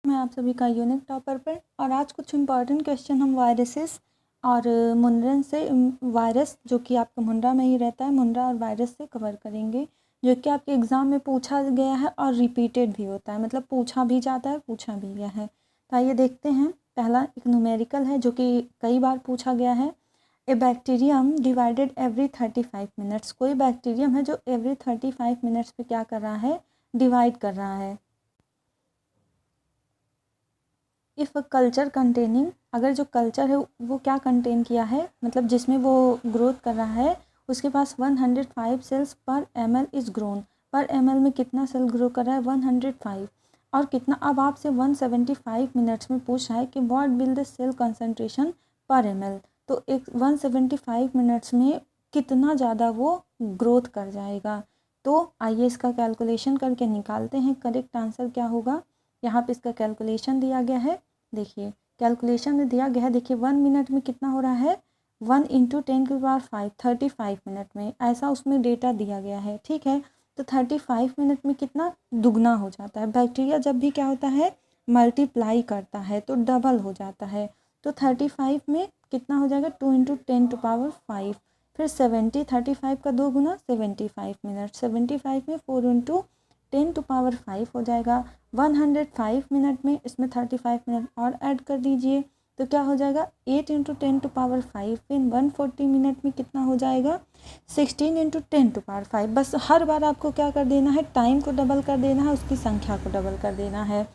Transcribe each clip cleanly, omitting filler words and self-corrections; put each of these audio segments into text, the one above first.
मैं आप सभी का यूनिक टॉपर पर। और आज कुछ इम्पॉर्टेंट क्वेश्चन हम वायरसेस और मुंडरन से वायरस जो कि आपका मुंडरा में ही रहता है, मुंडरा और वायरस से कवर करेंगे, जो कि आपके एग्ज़ाम में पूछा गया है और रिपीटेड भी होता है, मतलब पूछा भी जाता है, पूछा भी गया है। तो आइए देखते हैं। पहला एक न्यूमेरिकल है जो कि कई बार पूछा गया है। ए बैक्टीरियम डिवाइडेड एवरी 35 मिनट्स। कोई बैक्टीरियम है जो एवरी 35 मिनट्स पे क्या कर रहा है, डिवाइड कर रहा है। इफ़ कल्चर कंटेनिंग, अगर जो कल्चर है वो क्या कंटेन किया है, मतलब जिसमें वो ग्रोथ कर रहा है, उसके पास 105 सेल्स पर ml इज़ ग्रोन। पर ml में कितना सेल ग्रो कर रहा है, 105। और कितना, अब आपसे 175 मिनट्स में पूछ रहा है कि what will the cell concentration पर ml। तो एक 175 मिनट्स में कितना ज़्यादा वो ग्रोथ कर जाएगा। तो आइए इसका कैलकुलेशन करके निकालते हैं। करेक्ट आंसर क्या होगा, यहाँ पे इसका कैलकुलेशन दिया गया है। देखिए कैलकुलेशन में दिया गया है, देखिए 1 मिनट में कितना हो रहा है, 1 × 10⁵ 35 मिनट में, ऐसा उसमें डेटा दिया गया है। ठीक है, तो 35 मिनट में कितना दुगना हो जाता है। बैक्टीरिया जब भी क्या होता है, मल्टीप्लाई करता है तो डबल हो जाता है। तो 35 में कितना हो जाएगा, 2 × 10⁵। फिर 70, 35 का 2 गुना 75 मिनट, 75 में 4 × 10⁵ हो जाएगा। 105 मिनट में इसमें 35 मिनट और ऐड कर दीजिए तो क्या हो जाएगा, 8 × 10⁵। फिर 140 मिनट में कितना हो जाएगा, 16 × 10⁵। बस हर बार आपको क्या कर देना है, टाइम को डबल कर देना है, उसकी संख्या को डबल कर देना है।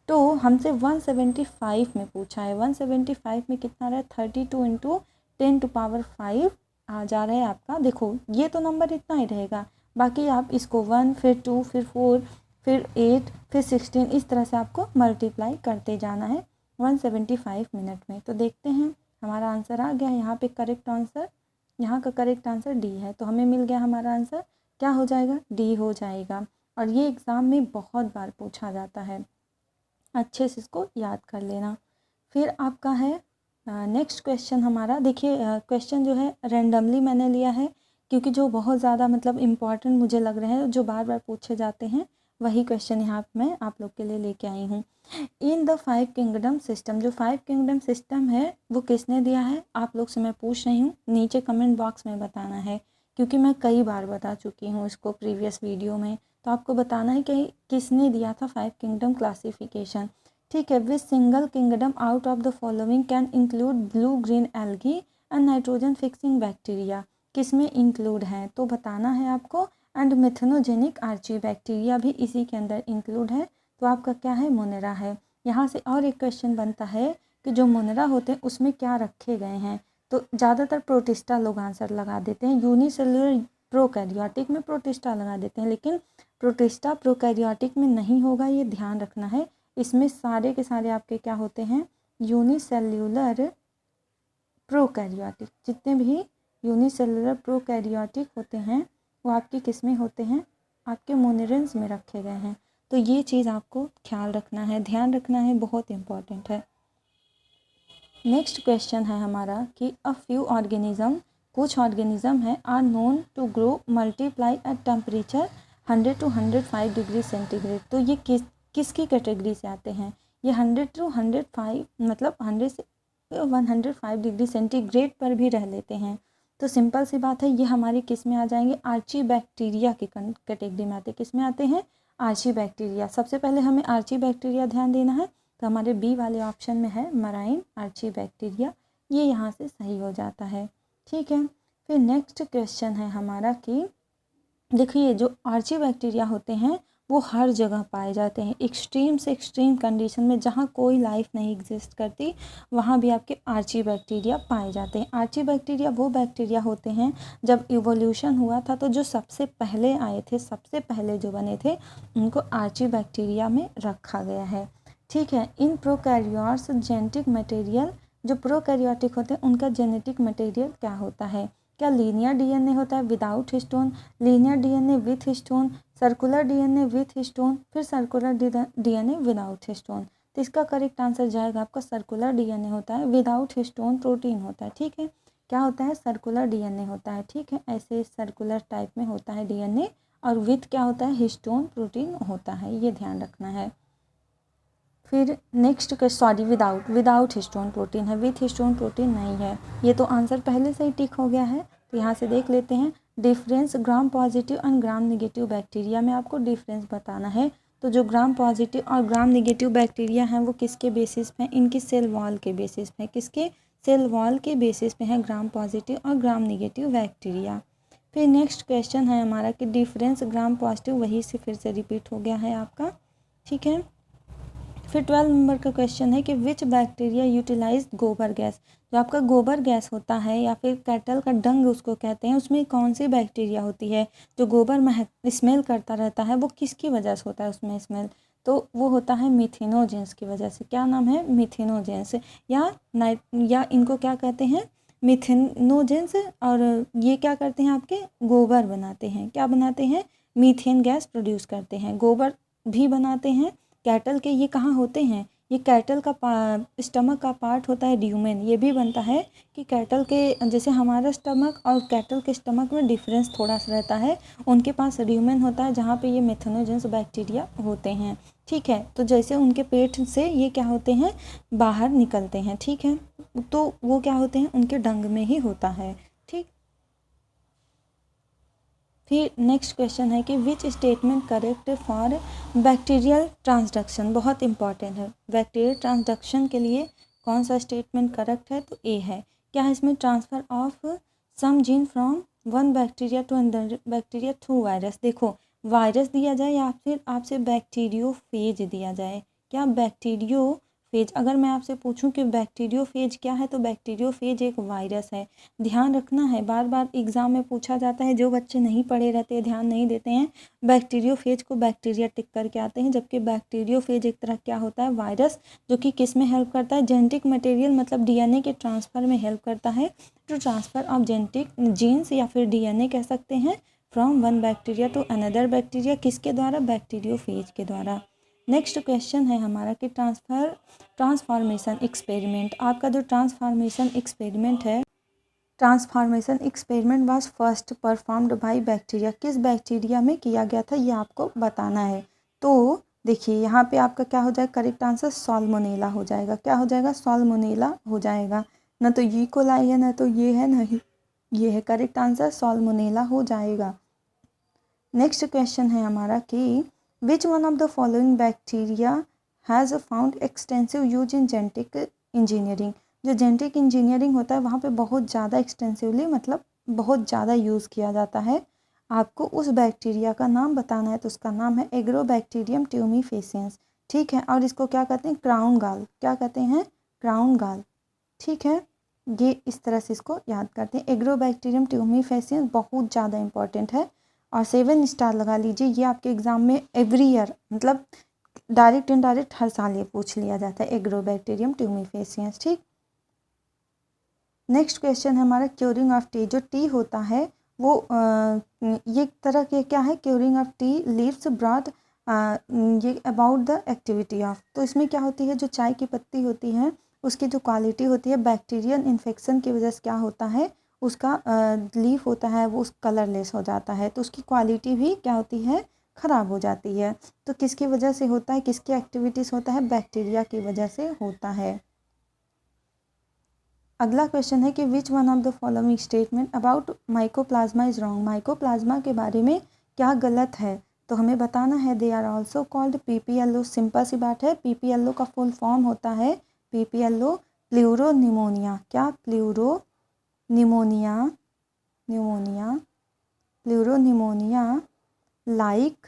तो हमसे 175 में पूछा है, 175 में कितना रहा है, 32 × 10⁵ आ जा रहा है आपका। देखो ये तो नंबर इतना ही रहेगा, बाकी आप इसको 1 फिर 2 फिर 4 फिर 8 फिर 16 इस तरह से आपको मल्टीप्लाई करते जाना है 175 मिनट में। तो देखते हैं हमारा आंसर आ गया है यहाँ पे। करेक्ट आंसर, यहाँ का करेक्ट आंसर डी है। तो हमें मिल गया हमारा आंसर, क्या हो जाएगा, डी हो जाएगा। और ये एग्ज़ाम में बहुत बार पूछा जाता है, अच्छे से इसको याद कर लेना। फिर आपका है नेक्स्ट क्वेश्चन हमारा। देखिए क्वेश्चन जो है रेंडमली मैंने लिया है, क्योंकि जो बहुत ज़्यादा मतलब इम्पॉर्टेंट मुझे लग रहे हैं, जो बार बार पूछे जाते हैं, वही क्वेश्चन यहाँ मैं आप लोग के लिए लेके आई हूँ। इन द 5 किंगडम सिस्टम, जो 5 किंगडम सिस्टम है वो किसने दिया है, आप लोग से मैं पूछ रही हूँ। नीचे कमेंट बॉक्स में बताना है, क्योंकि मैं कई बार बता चुकी हूँ इसको प्रीवियस वीडियो में। तो आपको बताना है कि किसने दिया था 5 किंगडम क्लासिफिकेशन। ठीक है, विच single kingdom out of the following can include blue green algae and nitrogen fixing bacteria. किस में इंक्लूड है तो बताना है आपको। एंड मेथनोजेनिक आर्ची बैक्टीरिया भी इसी के अंदर इंक्लूड है। तो आपका क्या है, मोनेरा है। यहाँ से और एक क्वेश्चन बनता है कि जो मोनेरा होते हैं उसमें क्या रखे गए हैं। तो ज़्यादातर प्रोटिस्टा लोग आंसर लगा देते हैं, यूनिसेलुलर प्रोकैरियोटिक में प्रोटिस्टा लगा देते हैं, लेकिन प्रोटिस्टा प्रोकैरियोटिक में नहीं होगा, ये ध्यान रखना है। इसमें सारे के सारे आपके क्या होते हैं, यूनिसेल्युलर प्रोकैरियोटिक। जितने भी यूनिसेलुलर प्रोकैरियोटिक होते हैं वो आपके किस में होते हैं, आपके मोनेरेंस में रखे गए हैं। तो ये चीज़ आपको ख्याल रखना है, ध्यान रखना है, बहुत इंपॉर्टेंट है। नेक्स्ट क्वेश्चन है हमारा कि अ फ्यू ऑर्गेनिज्म, कुछ ऑर्गेनिज्म है, are known to grow multiply at temperature 100 to 105 degree centigrade. तो ये किसकी कैटेगरी से आते हैं, ये 100 to 105 मतलब 100 से 105 डिग्री सेंटीग्रेड पर भी रह लेते हैं। तो सिंपल सी बात है, ये हमारी किस में आ जाएंगे, आर्ची बैक्टीरिया की कैटेगरी में आते हैं। किस में आते हैं, आर्ची बैक्टीरिया। सबसे पहले हमें आर्ची बैक्टीरिया ध्यान देना है, तो हमारे बी वाले ऑप्शन में है मराइन आर्ची बैक्टीरिया, ये यहाँ से सही हो जाता है। ठीक है, फिर नेक्स्ट क्वेश्चन है हमारा कि देखिए जो आर्ची बैक्टीरिया होते हैं वो हर जगह पाए जाते हैं, एक्सट्रीम से एक्सट्रीम कंडीशन में, जहाँ कोई लाइफ नहीं एग्जिस्ट करती वहाँ भी आपके आर्ची बैक्टीरिया पाए जाते हैं। आर्ची बैक्टीरिया वो बैक्टीरिया होते हैं, जब इवोल्यूशन हुआ था तो जो सबसे पहले आए थे, सबसे पहले जो बने थे, उनको आर्ची बैक्टीरिया में रखा गया है। ठीक है, इन प्रोकैरियोट्स जेनेटिक मटेरियल, जो प्रोकैरियोटिक होते हैं उनका जेनेटिक मटेरियल क्या होता है, क्या लीनियर डीएनए होता है without histone, linear DNA with histone, circular DNA with histone, फिर सर्कुलर डीएनए विदाउट हिस्टोन। तो इसका करेक्ट आंसर जाएगा आपका सर्कुलर डीएनए होता है, विदाउट हिस्टोन प्रोटीन होता है। ठीक है, क्या होता है, सर्कुलर डीएनए होता है। ठीक है, ऐसे सर्कुलर टाइप में होता है डीएनए, और विथ क्या होता है, हिस्टोन प्रोटीन होता है, ये ध्यान रखना है। फिर next sorry without histone protein है, विथ हिस्टोन प्रोटीन नहीं है। ये तो आंसर पहले से ही टिक हो गया है, तो यहाँ से देख लेते हैं। Difference gram positive and gram negative bacteria में आपको डिफरेंस बताना है। तो जो ग्राम पॉजिटिव और ग्राम नेगेटिव बैक्टीरिया हैं वो किसके बेसिस पे हैं? इनकी सेल वॉल के बेसिस पे। किसके? सेल वॉल के बेसिस पे हैं ग्राम पॉजिटिव और ग्राम नेगेटिव बैक्टीरिया। फिर नेक्स्ट क्वेश्चन है हमारा कि डिफरेंस ग्राम पॉजिटिव, वही से फिर से रिपीट हो गया है आपका, ठीक है। फिर 12 नंबर का क्वेश्चन है कि विच बैक्टीरिया यूटिलाइज गोबर गैस। जो आपका गोबर गैस होता है या फिर कैटल का डंग उसको कहते हैं, उसमें कौन सी बैक्टीरिया होती है जो गोबर महक स्मेल करता रहता है, वो किसकी वजह से होता है उसमें स्मेल? तो वो होता है मिथेनोजेंस की वजह से। क्या नाम है? मिथेनोजेंस, या इनको क्या कहते हैं? मिथेनोजेंस। और ये क्या करते हैं? आपके गोबर बनाते हैं। क्या बनाते हैं? मीथेन गैस प्रोड्यूस करते हैं। गोबर भी बनाते हैं कैटल के। ये कहाँ होते हैं? ये कैटल का स्टमक का पार्ट होता है ड्यूमेन। ये भी बनता है कि कैटल के, जैसे हमारा स्टमक और कैटल के स्टमक में डिफरेंस थोड़ा सा रहता है। उनके पास ड्यूमेन होता है जहाँ पे ये मेथनोजेंस बैक्टीरिया होते हैं, ठीक है। तो जैसे उनके पेट से ये क्या होते हैं? बाहर निकलते हैं, ठीक है। तो वो क्या होते हैं? उनके डंग में ही होता है, ठीक। फिर नेक्स्ट क्वेश्चन है कि which statement correct for bacterial transduction. बहुत इंपॉर्टेंट है। बैक्टीरियल ट्रांसडक्शन के लिए कौन सा स्टेटमेंट करेक्ट है? तो ए है। क्या है इसमें? Transfer of some gene from one bacteria to another bacteria through virus. देखो, वायरस दिया जाए या फिर आपसे बैक्टीरियोफेज दिया जाए। क्या? बैक्टीरियोफेज। अगर मैं आपसे पूछूं कि बैक्टीरियोफेज क्या है, तो बैक्टीरियोफेज एक वायरस है। ध्यान रखना है, बार बार एग्जाम में पूछा जाता है। जो बच्चे नहीं पढ़े रहते, ध्यान नहीं देते हैं, बैक्टीरियोफेज को बैक्टीरिया टिक करके आते हैं, जबकि बैक्टीरियोफेज एक तरह क्या होता है? वायरस, जो कि किस में हेल्प करता है? जेनेटिक मटेरियल मतलब डीएनए के ट्रांसफ़र में हेल्प करता है। तो ट्रांसफ़र ऑफ जेनेटिक जीन्स या फिर डीएनए कह सकते हैं from one bacteria to another bacteria. किसके द्वारा? बैक्टीरियोफेज के द्वारा। नेक्स्ट क्वेश्चन है हमारा कि ट्रांसफॉर्मेशन एक्सपेरिमेंट। आपका जो ट्रांसफॉर्मेशन एक्सपेरिमेंट है, transformation experiment was first performed by bacteria. किस बैक्टीरिया में किया गया था, ये आपको बताना है। तो देखिए यहाँ पे आपका क्या हो जाएगा? करेक्ट आंसर साल्मोनेला हो जाएगा। क्या हो जाएगा? साल्मोनेला हो जाएगा। ना तो ई कोलाई है, ना तो ये है, ना ही ये है। करेक्ट आंसर साल्मोनेला हो जाएगा। नेक्स्ट क्वेश्चन है हमारा कि which one of the following bacteria has found extensive use in genetic engineering. जो जेनेटिक इंजीनियरिंग होता है वहाँ पे बहुत ज़्यादा एक्सटेंसिवली मतलब बहुत ज़्यादा यूज़ किया जाता है। आपको उस बैक्टीरिया का नाम बताना है, तो उसका नाम है एग्रोबैक्टीरियम ट्यूमीफेसियंस, ठीक है। और इसको क्या कहते हैं? क्राउन गाल। क्या कहते हैं? क्राउन गाल, ठीक है। ये इस तरह से इसको याद करते हैं। एग्रोबैक्टीरियम ट्यूमीफेसियंस बहुत ज़्यादा इंपॉर्टेंट है और 7 स्टार लगा लीजिए। ये आपके एग्ज़ाम में एवरी ईयर मतलब डायरेक्ट इनडायरेक्ट हर साल ये पूछ लिया जाता है, एग्रोबैक्टीरियम ट्यूमीफेसियंस, ठीक। नेक्स्ट क्वेश्चन है हमारा क्यूरिंग ऑफ टी। जो टी होता है वो ये तरह के क्या है? Curing of tea leaves brought ये अबाउट द एक्टिविटी ऑफ। तो इसमें क्या होती है? जो चाय की पत्ती होती है उसकी जो क्वालिटी होती है बैक्टीरियल इन्फेक्शन की वजह से क्या होता है? उसका लीफ होता है वो कलरलेस हो जाता है, तो उसकी क्वालिटी भी क्या होती है? ख़राब हो जाती है। तो किसकी वजह से होता है? किसकी एक्टिविटीज़ होता है? बैक्टीरिया की वजह से होता है। अगला क्वेश्चन है कि which one of the following statement about mycoplasma is wrong. Mycoplasma के बारे में क्या गलत है? तो हमें बताना है। They are also called PPLO. Simple सी बात है, पीपीएलओ का फुल फॉर्म होता है पीपीएलओ प्लूरोनिमोनिया। क्या? Pleuropneumonia, pleuropneumonia like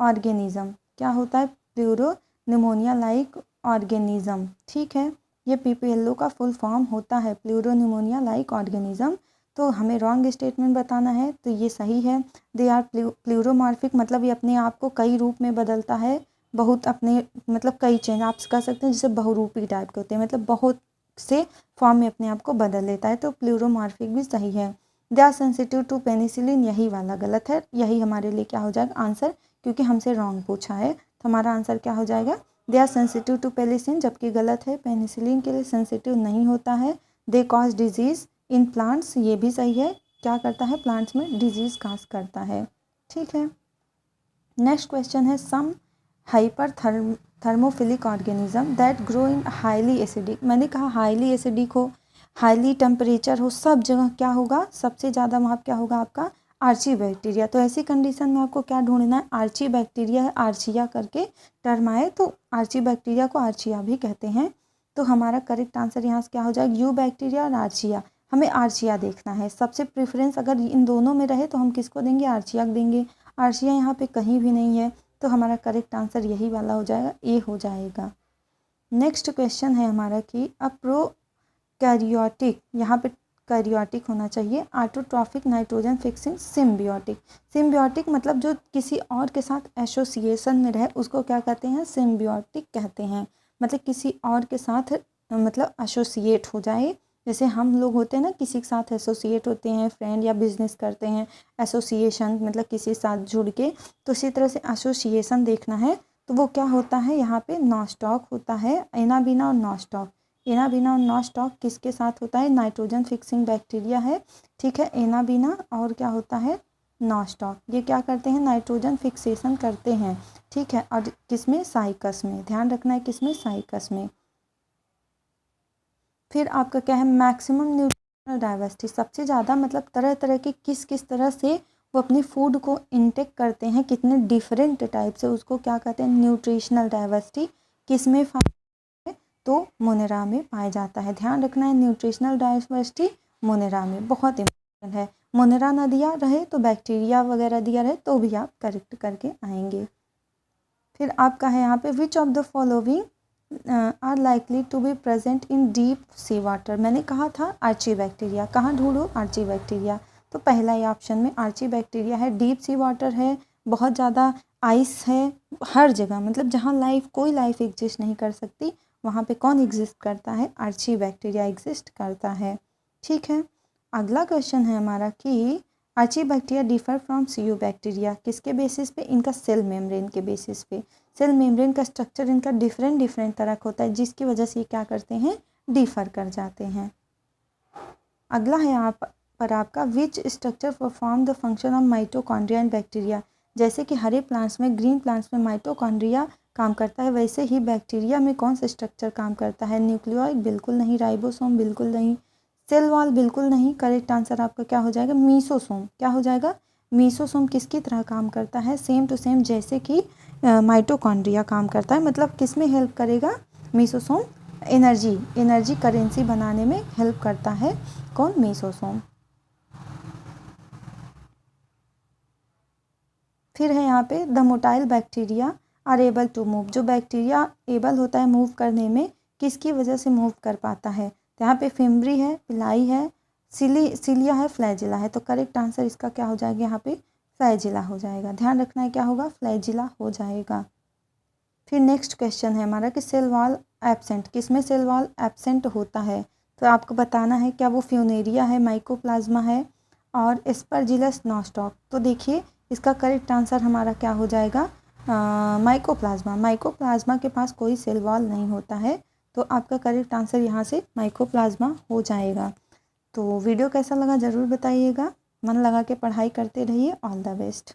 organism. क्या होता है? प्लूरोनिमोनिया लाइक ऑर्गेनिज्म, ठीक है। ये पीपीएलओ का फुल फॉर्म होता है प्लूरोनिमोनिया लाइक ऑर्गेनिज्म। तो हमें रॉन्ग स्टेटमेंट बताना है, तो ये सही है। दे आर प्लूरोमॉर्फिक मतलब ये अपने आप को कई रूप में बदलता है। बहुत अपने मतलब कई चेंज आप कह सकते हैं, जैसे बहुरूपी टाइप के होते हैं, मतलब बहुत से फॉर्म में अपने आप को बदल लेता है। तो प्लूरोमॉर्फिक भी सही है। They are sensitive to penicillin, यही वाला गलत है। यही हमारे लिए क्या हो जाएगा? आंसर, क्योंकि हमसे रॉन्ग पूछा है, तो हमारा आंसर क्या हो जाएगा? They are sensitive to penicillin, जबकि गलत है। पेनिसिलिन के लिए सेंसिटिव नहीं होता है। They cause disease in plants, ये भी सही है। क्या करता है? प्लांट्स में डिजीज़ काज करता है, ठीक है। नेक्स्ट क्वेश्चन है some thermophilic organism that grow in highly acidic, मैंने कहा हाईली एसिडिक हो, हाईली टेम्परेचर हो, सब जगह क्या होगा, सबसे ज़्यादा वहाँ क्या होगा आपका आर्ची बैक्टीरिया। तो ऐसी कंडीशन में आपको क्या ढूंढना है, आर्ची बैक्टीरिया है, आर्चिया करके टर्म आए तो आर्ची बैक्टीरिया को आर्चिया भी कहते हैं। तो हमारा करेक्ट आंसर यहाँ से क्या हो जाएगा, यू बैक्टीरिया और आर्चिया। हमें आर्चिया देखना है, सबसे प्रेफरेंस अगर इन दोनों में रहे तो हम किसको देंगे, आर्चिया देंगे। आर्चिया यहाँ पे कहीं भी नहीं है, तो हमारा करेक्ट आंसर यही वाला हो जाएगा, ए हो जाएगा। नेक्स्ट क्वेश्चन है हमारा कि कैरियोटिक, यहाँ पे कैरियोटिक होना चाहिए, autotrophic nitrogen fixing symbiotic. Symbiotic मतलब जो किसी और के साथ एसोसिएशन में रहे उसको क्या कहते हैं, सिम्बियोटिक कहते हैं। मतलब किसी और के साथ मतलब एसोसिएट हो जाए, जैसे हम लोग होते हैं ना किसी के साथ एसोसिएट होते हैं, फ्रेंड या बिजनेस करते हैं, एसोसिएशन मतलब किसी के साथ जुड़ के, तो इसी तरह से एसोसिएशन देखना है तो वो क्या होता है, यहाँ पे नॉस्टॉक होता है, एनाबीना और नॉस्टॉक। एनाबीना और नॉस्टॉक किसके साथ होता है, नाइट्रोजन फिक्सिंग बैक्टीरिया है, ठीक है। एनाबीना और क्या होता है, नॉस्टॉक, ये क्या करते हैं, नाइट्रोजन फिक्सेशन करते हैं, ठीक है। और किसमें, साइकस में, ध्यान रखना है किसमें, साइकस में। फिर आपका क्या है, मैक्सिमम न्यूट्रिशनल डाइवर्सिटी, सबसे ज़्यादा मतलब तरह तरह की किस किस तरह से वो अपनी फूड को इनटेक करते हैं, कितने डिफरेंट टाइप से, उसको क्या कहते हैं, न्यूट्रिशनल डाइवर्सिटी। किस में तो मोनेरा में पाया जाता है। ध्यान रखना है न्यूट्रिशनल डाइवर्सिटी मोनेरा में बहुत इम्पोर्टेंट है। मोनेरा ना दिया रहे तो बैक्टीरिया वगैरह दिया रहे तो भी आप करेक्ट करके आएंगे। फिर आपका है यहाँ पे which of the following are likely to be present in deep sea water. मैंने कहा था आर्ची बैक्टीरिया, कहाँ ढूंढो, आर्ची बैक्टीरिया। तो पहला ही ऑप्शन में आर्ची बैक्टीरिया है, डीप सी वाटर है, बहुत ज़्यादा आइस है, हर जगह मतलब जहाँ लाइफ कोई लाइफ एग्जिस्ट नहीं कर सकती वहाँ पे कौन एग्जिस्ट करता है, आर्ची बैक्टीरिया एग्जिस्ट करता है, ठीक है। अगला क्वेश्चन है हमारा कि archaebacteria differ from eubacteria, किसके बेसिस पे, इनका सेल मेम्ब्रेन के बेसिस पे। सेल मेम्ब्रेन का स्ट्रक्चर इनका डिफरेंट तरह का होता है जिसकी वजह से ये क्या करते हैं, डिफर कर जाते हैं। अगला है यहाँ पर आपका which structure perform the function of mitochondria in bacteria. जैसे कि हरे प्लांट्स में, ग्रीन प्लांट्स में माइटोकॉन्ड्रिया काम करता है, वैसे ही बैक्टीरिया में कौन सा स्ट्रक्चर काम करता है, न्यूक्लियोइड बिल्कुल नहीं, राइबोसोम बिल्कुल नहीं, सेल वॉल बिल्कुल नहीं। करेक्ट आंसर आपका क्या हो जाएगा, मीसोसोम। क्या हो जाएगा, मीसोसोम किसकी तरह काम करता है, सेम टू सेम जैसे कि माइटोकॉन्ड्रिया काम करता है। मतलब किस में हेल्प करेगा मीसोसोम, एनर्जी करेंसी बनाने में हेल्प करता है कौन, मीसोसोम। फिर है यहाँ पे the motile bacteria are able to move. जो बैक्टीरिया एबल होता है मूव करने में, किसकी वजह से मूव कर पाता है, तो यहाँ पे फिम्ब्री है, पिलाई है, सिलिया है, फ्लैजिला है। तो करेक्ट आंसर इसका क्या हो जाएगा, यहाँ पे फ्लैजिला हो जाएगा। ध्यान रखना है क्या होगा, फ्लैजिला हो जाएगा। फिर नेक्स्ट क्वेश्चन है हमारा कि सेल वॉल एब्सेंट, किसमें सेल वॉल एब्सेंट होता है, तो आपको बताना है क्या वो फ्यूनेरिया है, माइकोप्लाज्मा है और एस्परजिलस नॉस्टॉक। तो देखिए इसका करेक्ट आंसर हमारा क्या हो जाएगा, माइकोप्लाज्मा। माइकोप्लाज्मा के पास कोई सेल वॉल नहीं होता है, तो आपका करेक्ट आंसर यहाँ से माइकोप्लाज्मा हो जाएगा। तो वीडियो कैसा लगा ज़रूर बताइएगा, मन लगा के पढ़ाई करते रहिए। All the best.